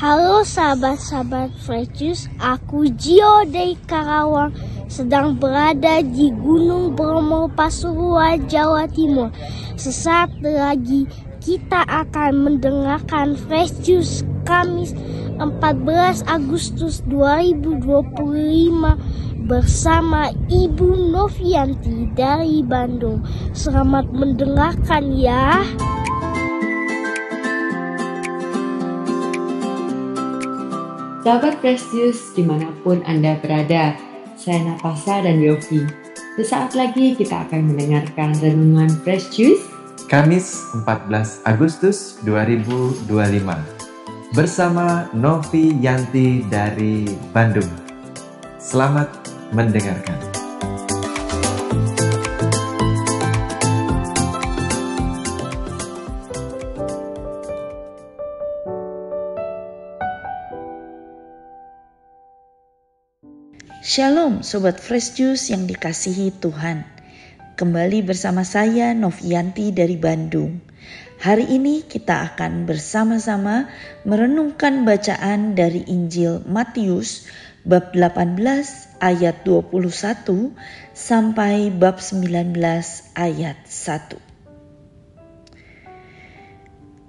Halo sahabat-sahabat Fresh Juice, aku Gio dari Karawang, sedang berada di Gunung Bromo, Pasuruan, Jawa Timur. Sesaat lagi kita akan mendengarkan Fresh Juice Kamis 14 Agustus 2025 bersama Ibu Novianti dari Bandung. Selamat mendengarkan ya. Sahabat Fresh Juice dimanapun Anda berada, saya Napasa dan Yofi. Sesaat lagi kita akan mendengarkan renungan Fresh Juice Kamis 14 Agustus 2025 bersama Novi Yanti dari Bandung. Selamat mendengarkan. Shalom Sobat Fresh Juice yang dikasihi Tuhan. Kembali bersama saya Novianti dari Bandung. Hari ini kita akan bersama-sama merenungkan bacaan dari Injil Matius bab 18 ayat 21 sampai bab 19 ayat 1.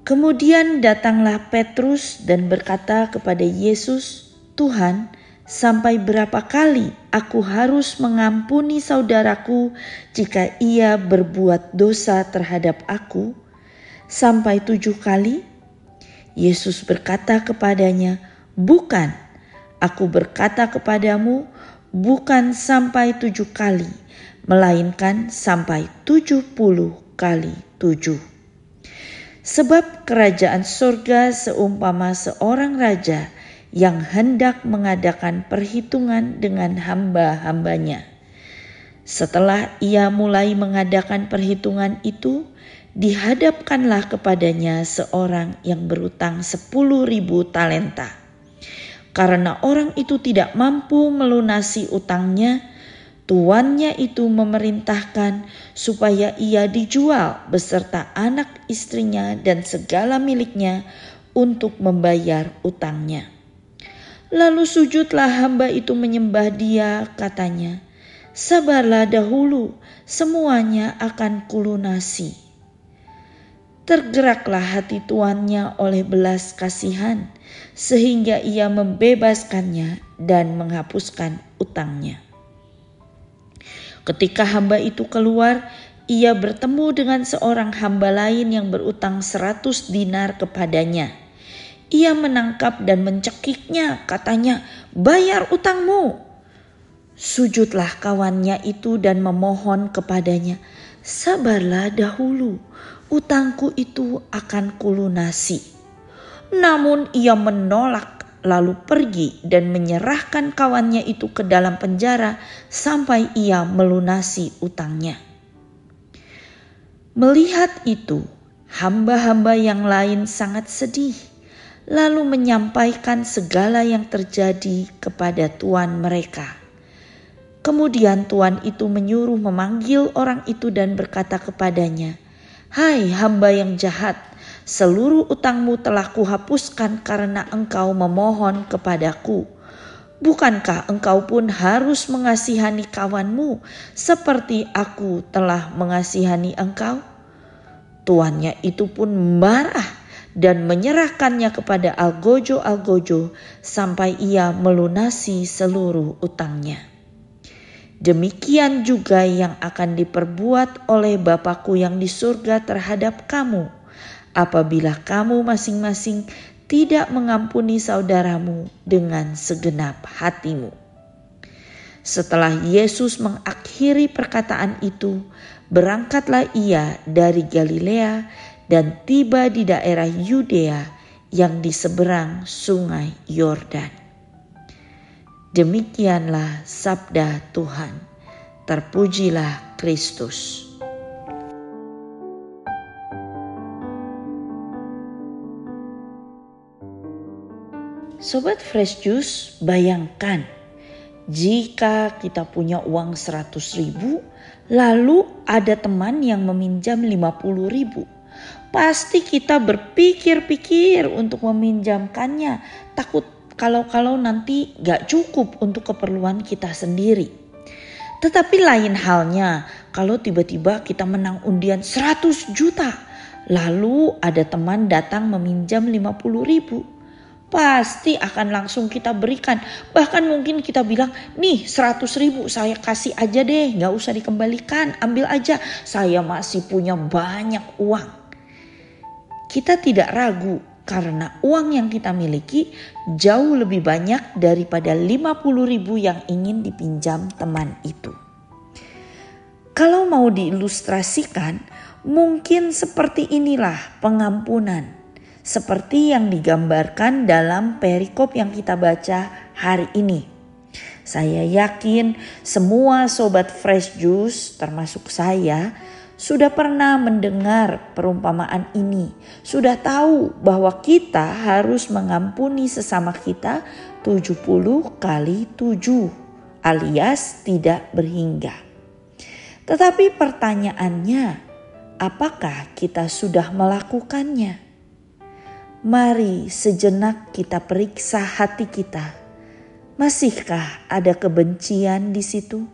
Kemudian datanglah Petrus dan berkata kepada Yesus, "Tuhan, sampai berapa kali aku harus mengampuni saudaraku jika ia berbuat dosa terhadap aku? Sampai 7 kali?" Yesus berkata kepadanya, "Bukan, aku berkata kepadamu, bukan sampai 7 kali, melainkan sampai 70 kali 7. Sebab kerajaan surga seumpama seorang raja yang hendak mengadakan perhitungan dengan hamba-hambanya. Setelah ia mulai mengadakan perhitungan itu, dihadapkanlah kepadanya seorang yang berutang 10.000 talenta. Karena orang itu tidak mampu melunasi utangnya, tuannya itu memerintahkan supaya ia dijual beserta anak istrinya dan segala miliknya untuk membayar utangnya. Lalu sujudlah hamba itu menyembah dia, katanya, 'Sabarlah dahulu, semuanya akan kulunasi.' Tergeraklah hati tuannya oleh belas kasihan, sehingga ia membebaskannya dan menghapuskan utangnya. Ketika hamba itu keluar, ia bertemu dengan seorang hamba lain yang berutang 100 dinar kepadanya. Ia menangkap dan mencekiknya, katanya, 'Bayar utangmu.' Sujudlah kawannya itu dan memohon kepadanya, 'Sabarlah dahulu, utangku itu akan kulunasi.' Namun ia menolak, lalu pergi dan menyerahkan kawannya itu ke dalam penjara sampai ia melunasi utangnya. Melihat itu, hamba-hamba yang lain sangat sedih, lalu menyampaikan segala yang terjadi kepada tuan mereka. Kemudian tuan itu menyuruh memanggil orang itu dan berkata kepadanya, 'Hai hamba yang jahat, seluruh utangmu telah kuhapuskan karena engkau memohon kepadaku. Bukankah engkau pun harus mengasihani kawanmu seperti aku telah mengasihani engkau?' Tuannya itu pun marah dan menyerahkannya kepada algojo-algojo sampai ia melunasi seluruh utangnya. Demikian juga yang akan diperbuat oleh Bapakku yang di surga terhadap kamu, apabila kamu masing-masing tidak mengampuni saudaramu dengan segenap hatimu." Setelah Yesus mengakhiri perkataan itu, berangkatlah ia dari Galilea dan tiba di daerah Yudea yang di seberang sungai Yordan. Demikianlah sabda Tuhan. Terpujilah Kristus. Sobat Fresh Juice, bayangkan jika kita punya uang 100.000, lalu ada teman yang meminjam 50.000. pasti kita berpikir-pikir untuk meminjamkannya. Takut kalau nanti gak cukup untuk keperluan kita sendiri. Tetapi lain halnya kalau tiba-tiba kita menang undian 100 juta. Lalu ada teman datang meminjam 50.000. Pasti akan langsung kita berikan. Bahkan mungkin kita bilang, nih 100.000 saya kasih aja deh, gak usah dikembalikan, ambil aja. Saya masih punya banyak uang. Kita tidak ragu karena uang yang kita miliki jauh lebih banyak daripada 50.000 yang ingin dipinjam teman itu. Kalau mau diilustrasikan, mungkin seperti inilah pengampunan. Seperti yang digambarkan dalam perikop yang kita baca hari ini. Saya yakin semua sobat Fresh Juice termasuk saya sudah pernah mendengar perumpamaan ini. Sudah tahu bahwa kita harus mengampuni sesama kita 70 kali 7 alias tidak berhingga. Tetapi pertanyaannya, apakah kita sudah melakukannya? Mari sejenak kita periksa hati kita. Masihkah ada kebencian di situ?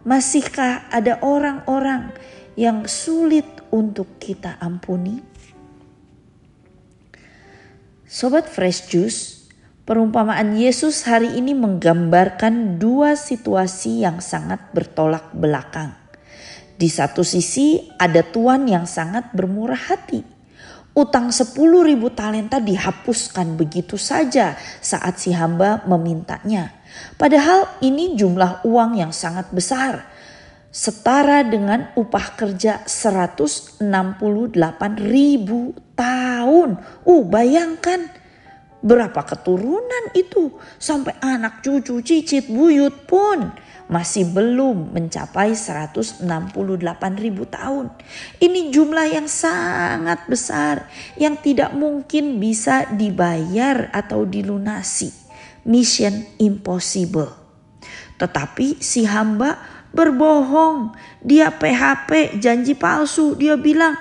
Masihkah ada orang-orang yang sulit untuk kita ampuni? Sobat Fresh Juice, perumpamaan Yesus hari ini menggambarkan dua situasi yang sangat bertolak belakang. Di satu sisi ada tuan yang sangat bermurah hati. Utang 10.000 talenta dihapuskan begitu saja saat si hamba memintanya. Padahal ini jumlah uang yang sangat besar. Setara dengan upah kerja 168.000 tahun. Bayangkan berapa keturunan itu. Sampai anak cucu cicit buyut pun masih belum mencapai 168.000 tahun. Ini jumlah yang sangat besar yang tidak mungkin bisa dibayar atau dilunasi. Mission impossible. Tetapi si hamba berbohong. Dia PHP, janji palsu. Dia bilang,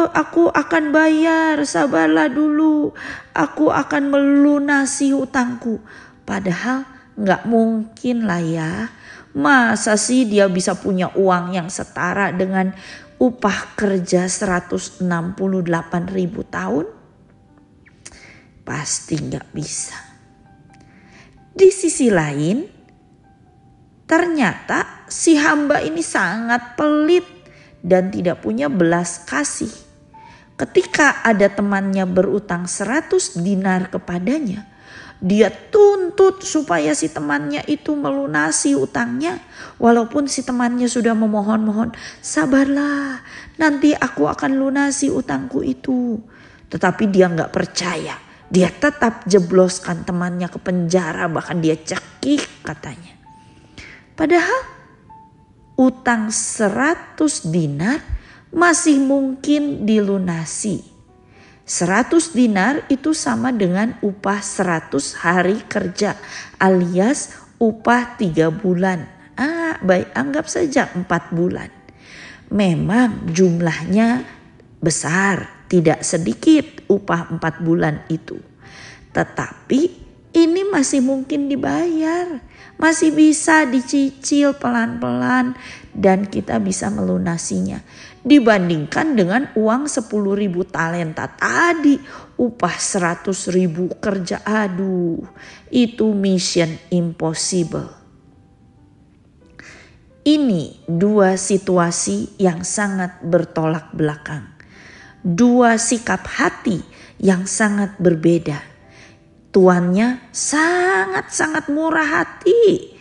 aku akan bayar, sabarlah dulu. Aku akan melunasi hutangku. Padahal gak mungkin lah ya. Masa sih dia bisa punya uang yang setara dengan upah kerja 168.000 tahun? Pasti gak bisa. Di sisi lain, ternyata si hamba ini sangat pelit dan tidak punya belas kasih. Ketika ada temannya berutang 100 dinar kepadanya, dia tuntut supaya si temannya itu melunasi utangnya. Walaupun si temannya sudah memohon-mohon, sabarlah, nanti aku akan lunasi utangku itu. Tetapi dia gak percaya. Dia tetap jebloskan temannya ke penjara, bahkan dia cekik katanya. Padahal utang 100 dinar masih mungkin dilunasi. 100 dinar itu sama dengan upah 100 hari kerja alias upah 3 bulan. Baik, anggap saja 4 bulan. Memang jumlahnya besar, tidak sedikit upah 4 bulan itu. Tetapi ini masih mungkin dibayar, masih bisa dicicil pelan-pelan dan kita bisa melunasinya. Dibandingkan dengan uang 10.000 talenta tadi, upah 100.000 kerja, itu mission impossible. Ini dua situasi yang sangat bertolak belakang. Dua sikap hati yang sangat berbeda. Tuannya sangat-sangat murah hati.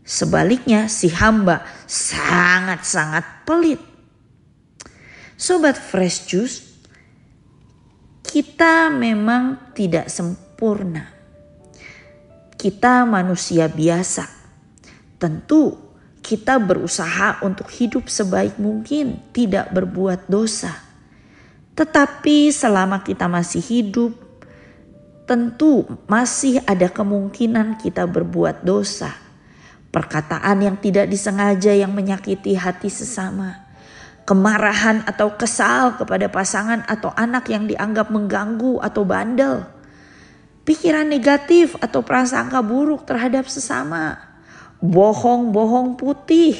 Sebaliknya si hamba sangat-sangat pelit. Sobat Fresh Juice, kita memang tidak sempurna. Kita manusia biasa. Tentu kita berusaha untuk hidup sebaik mungkin, tidak berbuat dosa. Tetapi selama kita masih hidup, tentu masih ada kemungkinan kita berbuat dosa. Perkataan yang tidak disengaja yang menyakiti hati sesama. kemarahan atau kesal kepada pasangan atau anak yang dianggap mengganggu atau bandel, pikiran negatif atau prasangka buruk terhadap sesama, bohong putih,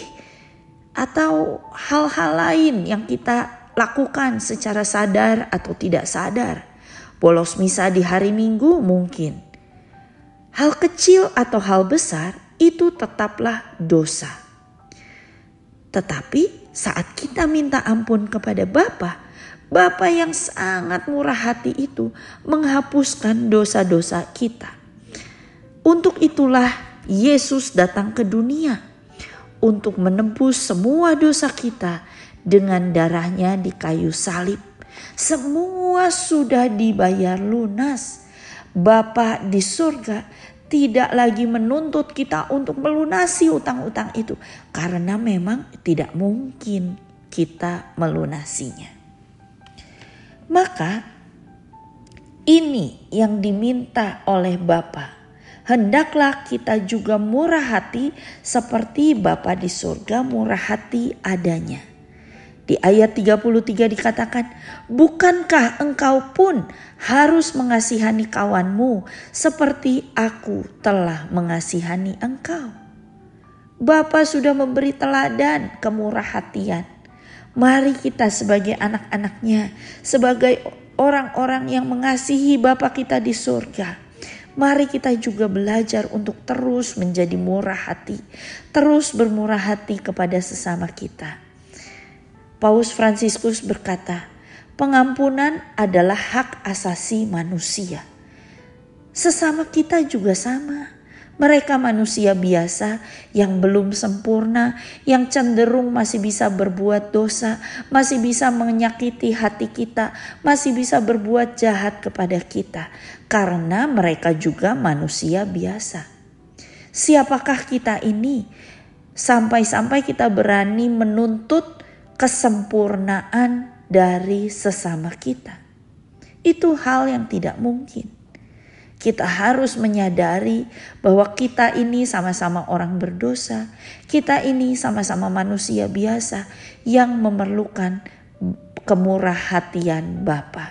atau hal-hal lain yang kita lakukan secara sadar atau tidak sadar. Bolos misa di hari Minggu mungkin. Hal kecil atau hal besar itu tetaplah dosa. Tetapi saat kita minta ampun kepada Bapa yang sangat murah hati itu menghapuskan dosa-dosa kita. Untuk itulah Yesus datang ke dunia untuk menebus semua dosa kita dengan darahnya di kayu salib. Semua sudah dibayar lunas. Bapa di surga tidak lagi menuntut kita untuk melunasi utang-utang itu, karena memang tidak mungkin kita melunasinya. Maka ini yang diminta oleh Bapa. Hendaklah kita juga murah hati seperti Bapa di surga murah hati adanya. Di ayat 33 dikatakan, bukankah engkau pun harus mengasihani kawanmu seperti aku telah mengasihani engkau? Bapa sudah memberi teladan kemurah hatian. Mari kita sebagai anak-anaknya, sebagai orang-orang yang mengasihi Bapa kita di surga, mari kita juga belajar untuk terus menjadi murah hati, terus bermurah hati kepada sesama kita. Paus Fransiskus berkata, pengampunan adalah hak asasi manusia. Sesama kita juga sama. Mereka manusia biasa yang belum sempurna, yang cenderung masih bisa berbuat dosa, masih bisa menyakiti hati kita, masih bisa berbuat jahat kepada kita. Karena mereka juga manusia biasa. Siapakah kita ini? Sampai-sampai kita berani menuntut kesempurnaan dari sesama kita. Itu hal yang tidak mungkin. Kita harus menyadari bahwa kita ini sama-sama orang berdosa. Kita ini sama-sama manusia biasa yang memerlukan kemurahhatian Bapa.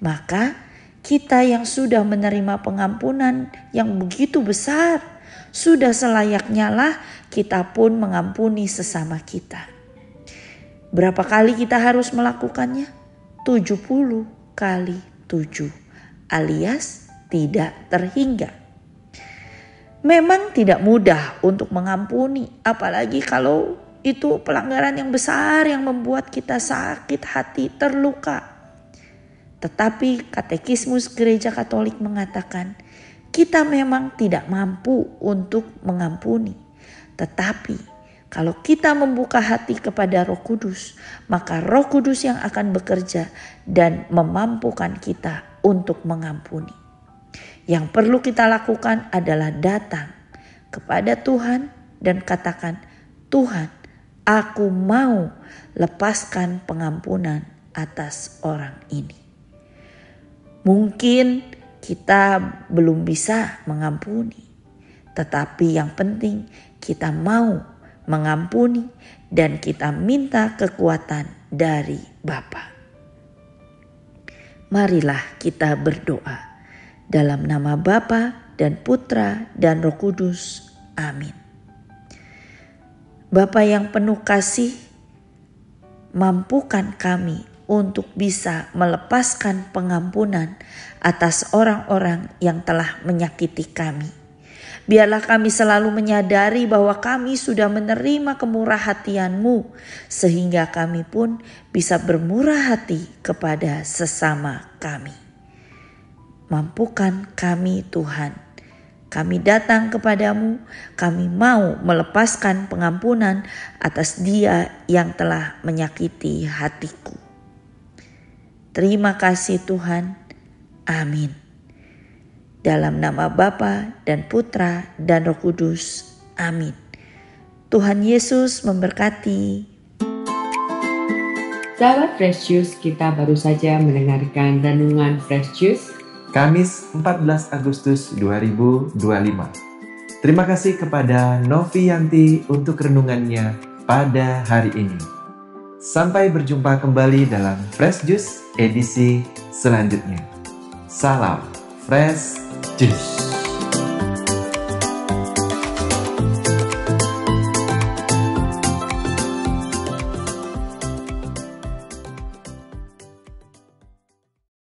Maka kita yang sudah menerima pengampunan yang begitu besar, sudah selayaknya lah kita pun mengampuni sesama kita. Berapa kali kita harus melakukannya? 70 kali 7 alias tidak terhingga. Memang tidak mudah untuk mengampuni, apalagi kalau itu pelanggaran yang besar yang membuat kita sakit hati, terluka. Tetapi Katekismus Gereja Katolik mengatakan, kita memang tidak mampu untuk mengampuni. Tetapi kalau kita membuka hati kepada Roh Kudus, maka Roh Kudus yang akan bekerja dan memampukan kita untuk mengampuni. Yang perlu kita lakukan adalah datang kepada Tuhan dan katakan, Tuhan, aku mau lepaskan pengampunan atas orang ini. Mungkin kita belum bisa mengampuni, tetapi yang penting kita mau mengampuni dan kita minta kekuatan dari Bapa. Marilah kita berdoa dalam nama Bapa dan Putra dan Roh Kudus. Amin. Bapa yang penuh kasih, mampukan kami untuk bisa melepaskan pengampunan atas orang-orang yang telah menyakiti kami. Biarlah kami selalu menyadari bahwa kami sudah menerima kemurahhatian-Mu, sehingga kami pun bisa bermurah hati kepada sesama kami. Mampukan kami Tuhan. Kami datang kepadamu, kami mau melepaskan pengampunan atas dia yang telah menyakiti hatiku. Terima kasih Tuhan. Amin. Dalam nama Bapa dan Putra dan Roh Kudus. Amin. Tuhan Yesus memberkati. Sahabat Fresh Juice, kita baru saja mendengarkan renungan Fresh Juice Kamis 14 Agustus 2025. Terima kasih kepada Novi Yanti untuk renungannya pada hari ini. Sampai berjumpa kembali dalam Fresh Juice edisi selanjutnya. Salam Fresh Juice.